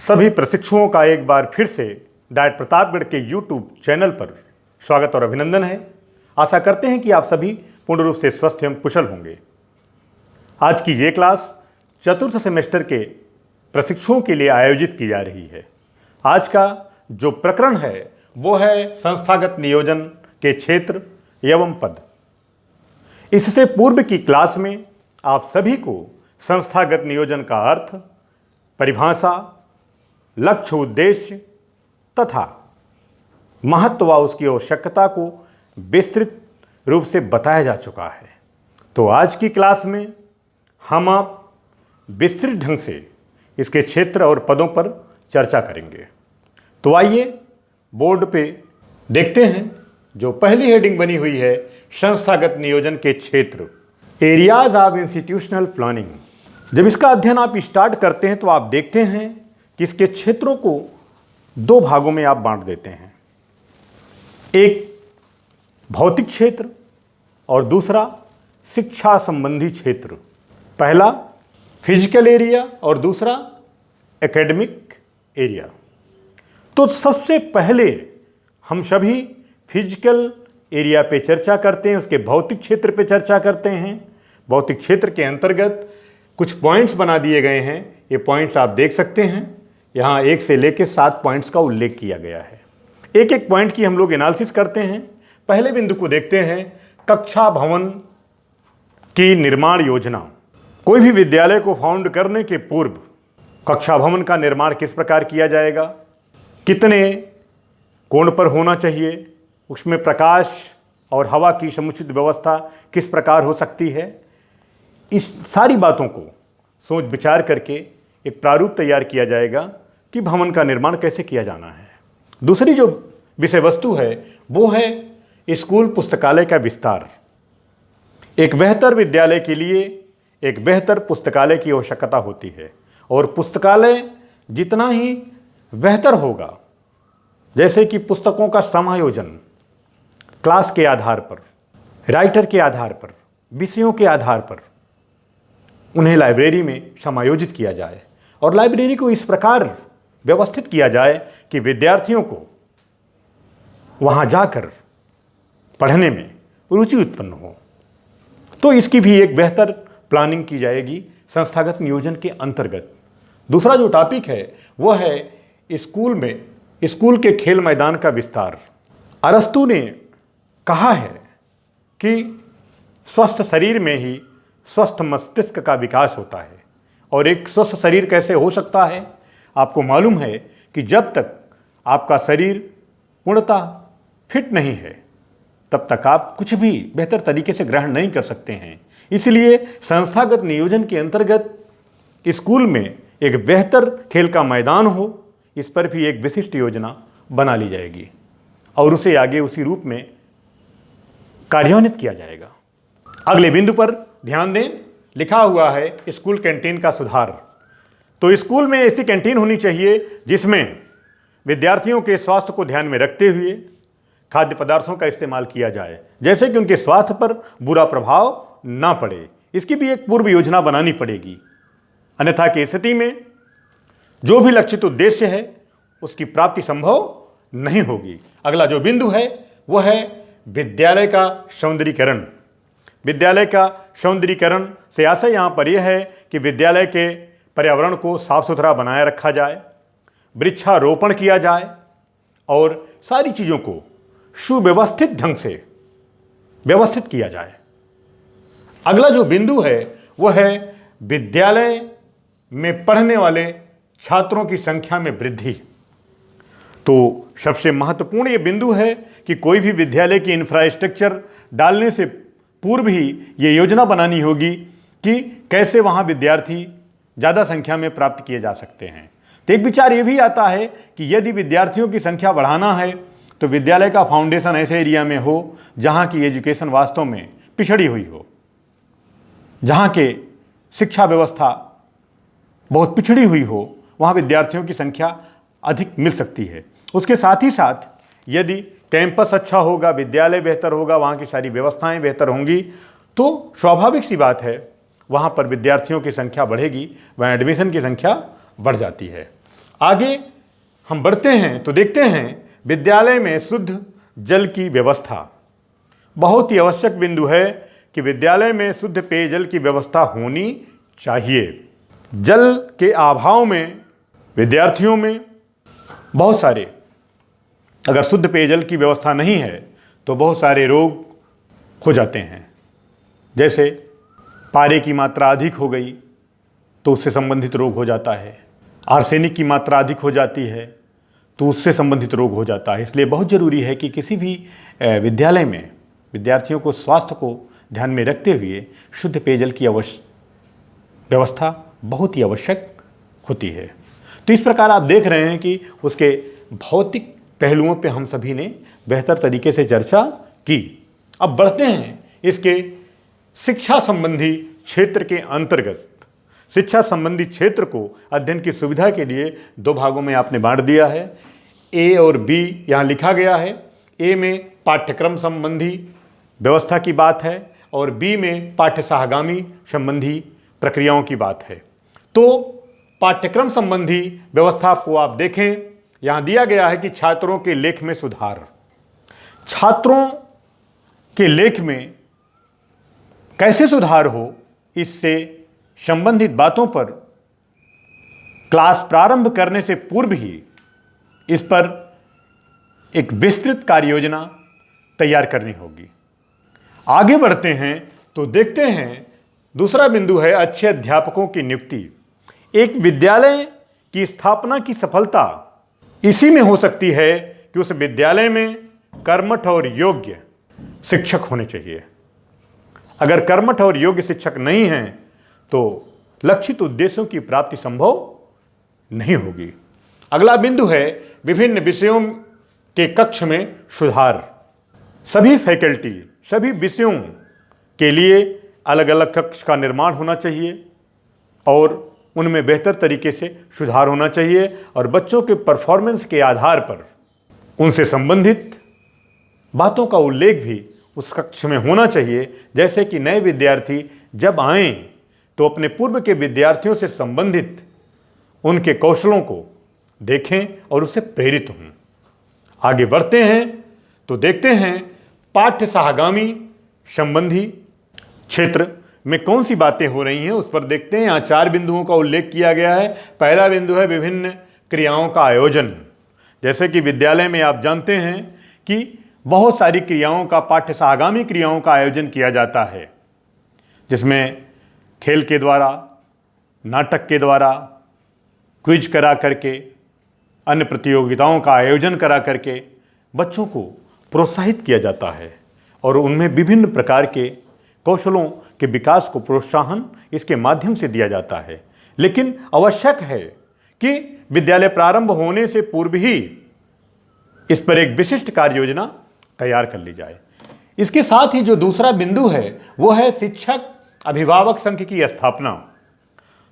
सभी प्रशिक्षुओं का एक बार फिर से डाइट प्रतापगढ़ के यूट्यूब चैनल पर स्वागत और अभिनंदन है। आशा करते हैं कि आप सभी पूर्ण रूप से स्वस्थ एवं कुशल होंगे। आज की ये क्लास चतुर्थ सेमेस्टर के प्रशिक्षुओं के लिए आयोजित की जा रही है। आज का जो प्रकरण है वो है संस्थागत नियोजन के क्षेत्र एवं पद। इससे पूर्व की क्लास में आप सभी को संस्थागत नियोजन का अर्थ, परिभाषा, लक्ष्य, उद्देश्य तथा महत्व व उसकी आवश्यकता को विस्तृत रूप से बताया जा चुका है। तो आज की क्लास में हम आप विस्तृत ढंग से इसके क्षेत्र और पदों पर चर्चा करेंगे। तो आइए बोर्ड पे देखते हैं जो पहली हेडिंग बनी हुई है, संस्थागत नियोजन के क्षेत्र, एरियाज ऑफ इंस्टीट्यूशनल प्लानिंग। जब इसका अध्ययन आप स्टार्ट करते हैं तो आप देखते हैं कि इसके क्षेत्रों को दो भागों में आप बांट देते हैं, एक भौतिक क्षेत्र और दूसरा शिक्षा संबंधी क्षेत्र। पहला फिजिकल एरिया और दूसरा एकेडमिक एरिया। तो सबसे पहले हम सभी फिजिकल एरिया पे चर्चा करते हैं, उसके भौतिक क्षेत्र पे चर्चा करते हैं। भौतिक क्षेत्र के अंतर्गत कुछ पॉइंट्स बना दिए गए हैं। ये पॉइंट्स आप देख सकते हैं, यहाँ 1 से लेकर 7 पॉइंट्स का उल्लेख किया गया है। एक एक पॉइंट की हम लोग एनालिसिस करते हैं। पहले बिंदु को देखते हैं, कक्षा भवन की निर्माण योजना। कोई भी विद्यालय को फाउंड करने के पूर्व कक्षा भवन का निर्माण किस प्रकार किया जाएगा, कितने कोण पर होना चाहिए, उसमें प्रकाश और हवा की समुचित व्यवस्था किस प्रकार हो सकती है, इस सारी बातों को सोच विचार करके एक प्रारूप तैयार किया जाएगा कि भवन का निर्माण कैसे किया जाना है। दूसरी जो विषय वस्तु है वो है स्कूल पुस्तकालय का विस्तार। एक बेहतर विद्यालय के लिए एक बेहतर पुस्तकालय की आवश्यकता होती है और पुस्तकालय जितना ही बेहतर होगा, जैसे कि पुस्तकों का समायोजन क्लास के आधार पर, राइटर के आधार पर, विषयों के आधार पर उन्हें लाइब्रेरी में समायोजित किया जाए और लाइब्रेरी को इस प्रकार व्यवस्थित किया जाए कि विद्यार्थियों को वहाँ जाकर पढ़ने में रुचि उत्पन्न हो। तो इसकी भी एक बेहतर प्लानिंग की जाएगी संस्थागत नियोजन के अंतर्गत। दूसरा जो टॉपिक है वो है स्कूल के खेल मैदान का विस्तार। अरस्तु ने कहा है कि स्वस्थ शरीर में ही स्वस्थ मस्तिष्क का विकास होता है। और एक स्वस्थ शरीर कैसे हो सकता है? आपको मालूम है कि जब तक आपका शरीर पूर्णतः फिट नहीं है तब तक आप कुछ भी बेहतर तरीके से ग्रहण नहीं कर सकते हैं। इसलिए संस्थागत नियोजन के अंतर्गत स्कूल में एक बेहतर खेल का मैदान हो, इस पर भी एक विशिष्ट योजना बना ली जाएगी और उसे आगे उसी रूप में कार्यान्वित किया जाएगा। अगले बिंदु पर ध्यान दें, लिखा हुआ है स्कूल कैंटीन का सुधार। तो स्कूल में ऐसी कैंटीन होनी चाहिए जिसमें विद्यार्थियों के स्वास्थ्य को ध्यान में रखते हुए खाद्य पदार्थों का इस्तेमाल किया जाए, जैसे कि उनके स्वास्थ्य पर बुरा प्रभाव ना पड़े। इसकी भी एक पूर्व योजना बनानी पड़ेगी, अन्यथा की स्थिति में जो भी लक्षित उद्देश्य है उसकी प्राप्ति संभव नहीं होगी। अगला जो बिंदु है वह है विद्यालय का सौंदर्यीकरण। विद्यालय का सौंदर्यीकरण से आशय यहाँ पर यह है कि विद्यालय के पर्यावरण को साफ सुथरा बनाए रखा जाए, वृक्षारोपण किया जाए और सारी चीज़ों को सुव्यवस्थित ढंग से व्यवस्थित किया जाए। अगला जो बिंदु है वह है विद्यालय में पढ़ने वाले छात्रों की संख्या में वृद्धि। तो सबसे महत्वपूर्ण ये बिंदु है कि कोई भी विद्यालय की इंफ्रास्ट्रक्चर डालने से पूर्व ही ये योजना बनानी होगी कि कैसे वहाँ विद्यार्थी ज़्यादा संख्या में प्राप्त किए जा सकते हैं। तो एक विचार ये भी आता है कि यदि विद्यार्थियों की संख्या बढ़ाना है तो विद्यालय का फाउंडेशन ऐसे एरिया में हो जहाँ की एजुकेशन वास्तव में पिछड़ी हुई हो, जहाँ के शिक्षा व्यवस्था बहुत पिछड़ी हुई हो, वहाँ विद्यार्थियों की संख्या अधिक मिल सकती है। उसके साथ ही साथ यदि कैंपस अच्छा होगा, विद्यालय बेहतर होगा, वहाँ की सारी व्यवस्थाएं बेहतर होंगी, तो स्वाभाविक सी बात है वहाँ पर विद्यार्थियों की संख्या बढ़ेगी, वहाँ एडमिशन की संख्या बढ़ जाती है। आगे हम बढ़ते हैं तो देखते हैं विद्यालय में शुद्ध जल की व्यवस्था। बहुत ही आवश्यक बिंदु है कि विद्यालय में शुद्ध पेयजल की व्यवस्था होनी चाहिए। जल के अभाव में विद्यार्थियों में बहुत सारे, अगर शुद्ध पेयजल की व्यवस्था नहीं है तो बहुत सारे रोग हो जाते हैं। जैसे पारे की मात्रा अधिक हो गई तो उससे संबंधित रोग हो जाता है, आर्सेनिक की मात्रा अधिक हो जाती है तो उससे संबंधित रोग हो जाता है। इसलिए बहुत ज़रूरी है कि किसी भी विद्यालय में विद्यार्थियों को स्वास्थ्य को ध्यान में रखते हुए शुद्ध पेयजल की व्यवस्था बहुत ही आवश्यक होती है। तो इस प्रकार आप देख रहे हैं कि उसके भौतिक पहलुओं पे हम सभी ने बेहतर तरीके से चर्चा की। अब बढ़ते हैं इसके शिक्षा संबंधी क्षेत्र के अंतर्गत। शिक्षा संबंधी क्षेत्र को अध्ययन की सुविधा के लिए दो भागों में आपने बांट दिया है। ए और बी यहाँ लिखा गया है। ए में पाठ्यक्रम संबंधी व्यवस्था की बात है और बी में पाठ्यसहगामी संबंधी प्रक्रियाओं की बात है। तो पाठ्यक्रम संबंधी व्यवस्था को आप देखें, यहाँ दिया गया है कि छात्रों के लेख में सुधार। छात्रों के लेख में कैसे सुधार हो, इससे संबंधित बातों पर क्लास प्रारंभ करने से पूर्व ही इस पर एक विस्तृत कार्य योजना तैयार करनी होगी। आगे बढ़ते हैं तो देखते हैं दूसरा बिंदु है अच्छे अध्यापकों की नियुक्ति। एक विद्यालय की स्थापना की सफलता इसी में हो सकती है कि उस विद्यालय में कर्मठ और योग्य शिक्षक होने चाहिए। अगर कर्मठ और योग्य शिक्षक नहीं हैं तो लक्षित उद्देश्यों की प्राप्ति संभव नहीं होगी। अगला बिंदु है विभिन्न विषयों के कक्ष में सुधार। सभी फैकल्टी, सभी विषयों के लिए अलग अलग कक्ष का निर्माण होना चाहिए और उनमें बेहतर तरीके से सुधार होना चाहिए और बच्चों के परफॉर्मेंस के आधार पर उनसे संबंधित बातों का उल्लेख भी उस कक्ष में होना चाहिए। जैसे कि नए विद्यार्थी जब आएं तो अपने पूर्व के विद्यार्थियों से संबंधित उनके कौशलों को देखें और उससे प्रेरित हों। आगे बढ़ते हैं तो देखते हैं पाठ्यसहगामी संबंधी क्षेत्र में कौन सी बातें हो रही हैं, उस पर देखते हैं। यहाँ 4 बिंदुओं का उल्लेख किया गया है। पहला बिंदु है विभिन्न क्रियाओं का आयोजन। जैसे कि विद्यालय में आप जानते हैं कि बहुत सारी क्रियाओं का, पाठ्यसहगामी क्रियाओं का आयोजन किया जाता है, जिसमें खेल के द्वारा, नाटक के द्वारा, क्विज करा करके, अन्य प्रतियोगिताओं का आयोजन करा करके बच्चों को प्रोत्साहित किया जाता है और उनमें विभिन्न प्रकार के कौशलों के विकास को प्रोत्साहन इसके माध्यम से दिया जाता है। लेकिन आवश्यक है कि विद्यालय प्रारंभ होने से पूर्व ही इस पर एक विशिष्ट कार्य योजना तैयार कर ली जाए। इसके साथ ही जो दूसरा बिंदु है वो है शिक्षक अभिभावक संघ की स्थापना।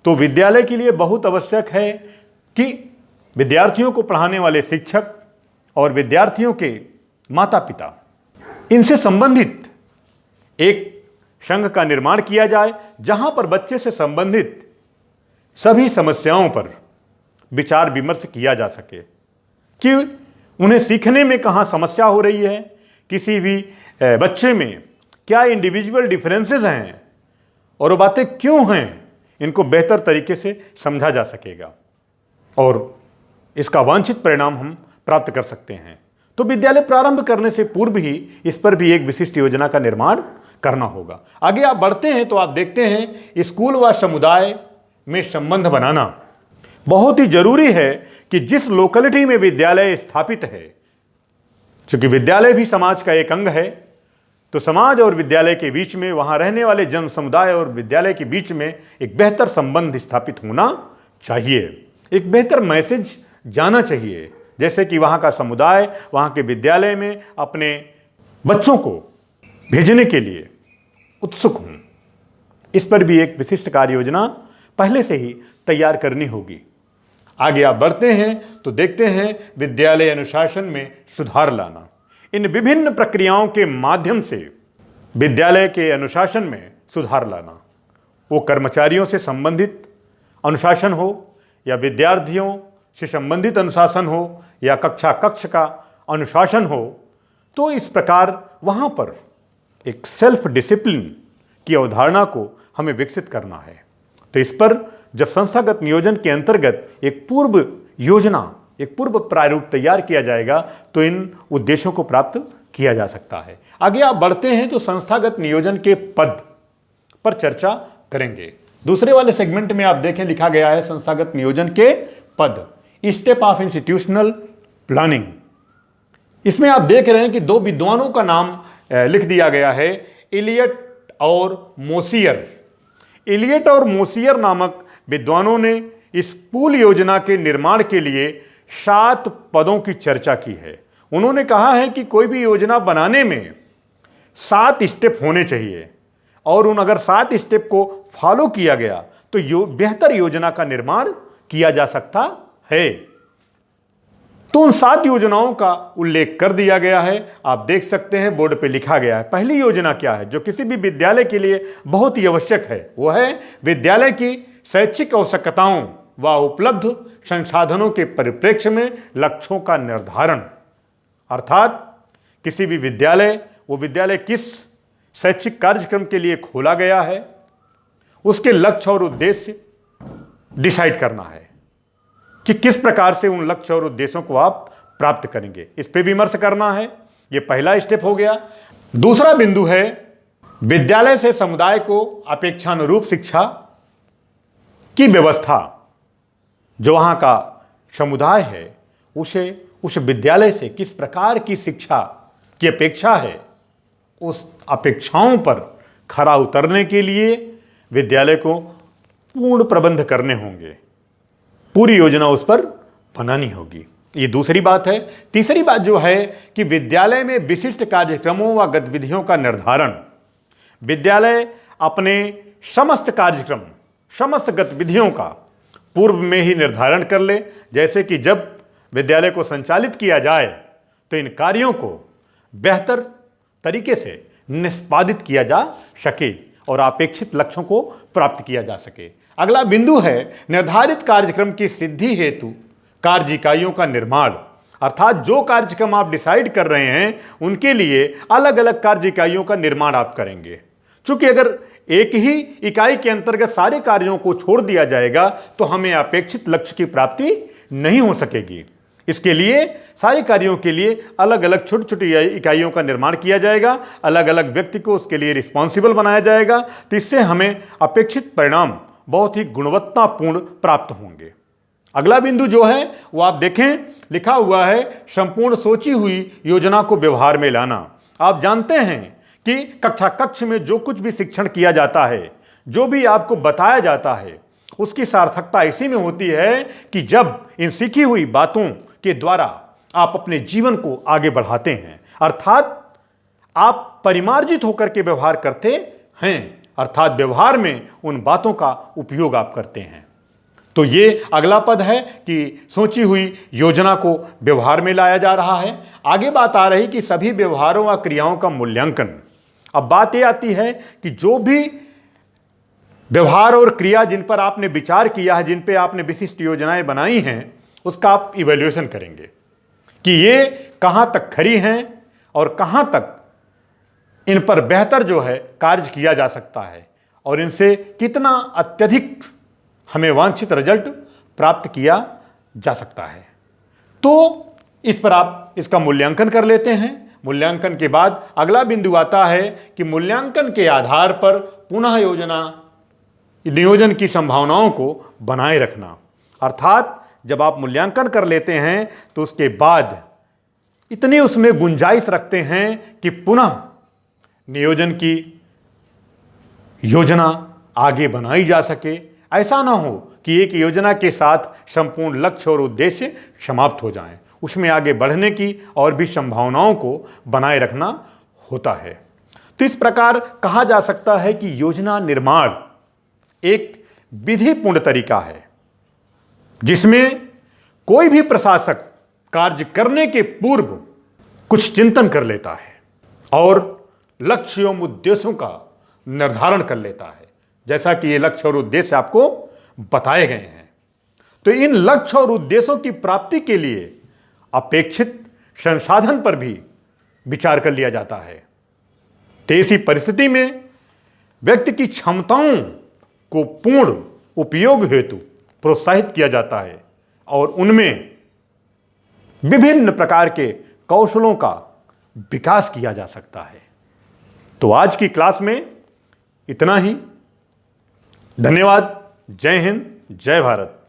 तो विद्यालय के लिए बहुत आवश्यक है कि विद्यार्थियों को पढ़ाने वाले शिक्षक और विद्यार्थियों के माता पिता, इनसे संबंधित एक संघ का निर्माण किया जाए जहां पर बच्चे से संबंधित सभी समस्याओं पर विचार विमर्श किया जा सके कि उन्हें सीखने में कहाँ समस्या हो रही है, किसी भी बच्चे में क्या इंडिविजुअल डिफरेंसेस हैं और वो बातें क्यों हैं, इनको बेहतर तरीके से समझा जा सकेगा और इसका वांछित परिणाम हम प्राप्त कर सकते हैं। तो विद्यालय प्रारंभ करने से पूर्व ही इस पर भी एक विशिष्ट योजना का निर्माण करना होगा। आगे आप बढ़ते हैं तो आप देखते हैं स्कूल व समुदाय में संबंध बनाना बहुत ही जरूरी है कि जिस लोकेलिटी में विद्यालय स्थापित है, क्योंकि विद्यालय भी समाज का एक अंग है, तो समाज और विद्यालय के बीच में, वहां रहने वाले जन समुदाय और विद्यालय के बीच में एक बेहतर संबंध स्थापित होना चाहिए। एक बेहतर मैसेज जाना चाहिए, जैसे कि वहाँ का समुदाय वहाँ के विद्यालय में अपने बच्चों को भेजने के लिए उत्सुक हों। इस पर भी एक विशिष्ट कार्य योजना पहले से ही तैयार करनी होगी। आगे आप बढ़ते हैं तो देखते हैं विद्यालय अनुशासन में सुधार लाना। इन विभिन्न प्रक्रियाओं के माध्यम से विद्यालय के अनुशासन में सुधार लाना, वो कर्मचारियों से संबंधित अनुशासन हो या विद्यार्थियों से संबंधित अनुशासन हो या कक्षा कक्ष का अनुशासन हो, तो इस प्रकार वहाँ पर एक सेल्फ डिसिप्लिन की अवधारणा को हमें विकसित करना है। तो इस पर जब संस्थागत नियोजन के अंतर्गत एक पूर्व योजना, एक पूर्व प्रारूप तैयार किया जाएगा तो इन उद्देश्यों को प्राप्त किया जा सकता है। आगे आप बढ़ते हैं तो संस्थागत नियोजन के पद पर चर्चा करेंगे। दूसरे वाले सेगमेंट में आप देखें लिखा गया है संस्थागत नियोजन के पद, स्टेप ऑफ इंस्टीट्यूशनल प्लानिंग। इसमें आप देख रहे हैं कि दो विद्वानों का नाम लिख दिया गया है, इलियट और मोसियर। इलियट और मोसियर नामक विद्वानों ने इस पूल योजना के निर्माण के लिए 7 पदों की चर्चा की है। उन्होंने कहा है कि कोई भी योजना बनाने में 7 स्टेप होने चाहिए और अगर 7 स्टेप को फॉलो किया गया तो बेहतर योजना का निर्माण किया जा सकता है। तो उन 7 योजनाओं का उल्लेख कर दिया गया है, आप देख सकते हैं बोर्ड पे लिखा गया है। पहली योजना क्या है जो किसी भी विद्यालय के लिए बहुत ही आवश्यक है, वो है विद्यालय की शैक्षिक आवश्यकताओं व उपलब्ध संसाधनों के परिप्रेक्ष्य में लक्ष्यों का निर्धारण। अर्थात किसी भी विद्यालय, वो विद्यालय किस शैक्षिक कार्यक्रम के लिए खोला गया है, उसके लक्ष्य और उद्देश्य डिसाइड करना है कि किस प्रकार से उन लक्ष्य और उद्देश्यों को आप प्राप्त करेंगे, इस पे विमर्श करना है। यह पहला स्टेप हो गया। दूसरा बिंदु है विद्यालय से समुदाय को अपेक्षानुरूप शिक्षा की व्यवस्था। जो वहां का समुदाय है उसे उस विद्यालय से किस प्रकार की शिक्षा की अपेक्षा है, उस अपेक्षाओं पर खरा उतरने के लिए विद्यालय को पूर्ण प्रबंध करने होंगे, पूरी योजना उस पर बनानी होगी। ये दूसरी बात है। तीसरी बात जो है कि विद्यालय में विशिष्ट कार्यक्रमों व गतिविधियों का निर्धारण। विद्यालय अपने समस्त कार्यक्रम, समस्त गतिविधियों का पूर्व में ही निर्धारण कर ले, जैसे कि जब विद्यालय को संचालित किया जाए तो इन कार्यों को बेहतर तरीके से निष्पादित किया जा सके और अपेक्षित लक्ष्यों को प्राप्त किया जा सके। अगला बिंदु है निर्धारित कार्यक्रम की सिद्धि हेतु कार्य इकाइयों का निर्माण। अर्थात जो कार्यक्रम आप डिसाइड कर रहे हैं उनके लिए अलग अलग कार्य इकाइयों का निर्माण आप करेंगे। क्योंकि अगर एक ही इकाई के अंतर्गत सारे कार्यों को छोड़ दिया जाएगा तो हमें अपेक्षित लक्ष्य की प्राप्ति नहीं हो सकेगी। इसके लिए सारे कार्यों के लिए अलग अलग छोटी छोटी इकाइयों का निर्माण किया जाएगा, अलग अलग व्यक्ति को उसके लिए रिस्पॉन्सिबल बनाया जाएगा, तो इससे हमें अपेक्षित परिणाम बहुत ही गुणवत्तापूर्ण प्राप्त होंगे। अगला बिंदु जो है वो आप देखें लिखा हुआ है संपूर्ण सोची हुई योजना को व्यवहार में लाना। आप जानते हैं कि कक्षा कक्ष में जो कुछ भी शिक्षण किया जाता है, जो भी आपको बताया जाता है, उसकी सार्थकता इसी में होती है कि जब इन सीखी हुई बातों के द्वारा आप अपने जीवन को आगे बढ़ाते हैं, अर्थात आप परिमार्जित होकर के व्यवहार करते हैं, अर्थात व्यवहार में उन बातों का उपयोग आप करते हैं। तो ये अगला पद है कि सोची हुई योजना को व्यवहार में लाया जा रहा है। आगे बात आ रही कि सभी व्यवहारों व क्रियाओं का मूल्यांकन। अब बात यह आती है कि जो भी व्यवहार और क्रिया जिन पर आपने विचार किया है, जिन पे आपने विशिष्ट योजनाएं बनाई हैं, उसका आप इवैल्यूएशन करेंगे कि ये कहां तक खरी हैं और कहां तक इन पर बेहतर जो है कार्य किया जा सकता है और इनसे कितना अत्यधिक हमें वांछित रिजल्ट प्राप्त किया जा सकता है। तो इस पर आप इसका मूल्यांकन कर लेते हैं। मूल्यांकन के बाद अगला बिंदु आता है कि मूल्यांकन के आधार पर पुनः नियोजन की संभावनाओं को बनाए रखना। अर्थात जब आप मूल्यांकन कर लेते हैं तो उसके बाद इतनी उसमें गुंजाइश रखते हैं कि पुनः नियोजन की योजना आगे बनाई जा सके। ऐसा ना हो कि एक योजना के साथ संपूर्ण लक्ष्य और उद्देश्य समाप्त हो जाएं, उसमें आगे बढ़ने की और भी संभावनाओं को बनाए रखना होता है। तो इस प्रकार कहा जा सकता है कि योजना निर्माण एक विधिपूर्ण तरीका है जिसमें कोई भी प्रशासक कार्य करने के पूर्व कुछ चिंतन कर लेता है और लक्ष्य एवं उद्देश्यों का निर्धारण कर लेता है, जैसा कि ये लक्ष्य और उद्देश्य आपको बताए गए हैं। तो इन लक्ष्य और उद्देश्यों की प्राप्ति के लिए अपेक्षित संसाधन पर भी विचार कर लिया जाता है। तो ऐसी परिस्थिति में व्यक्ति की क्षमताओं को पूर्ण उपयोग हेतु प्रोत्साहित किया जाता है और उनमें विभिन्न प्रकार के कौशलों का विकास किया जा सकता है। तो आज की क्लास में इतना ही। धन्यवाद। जय हिंद, जय भारत।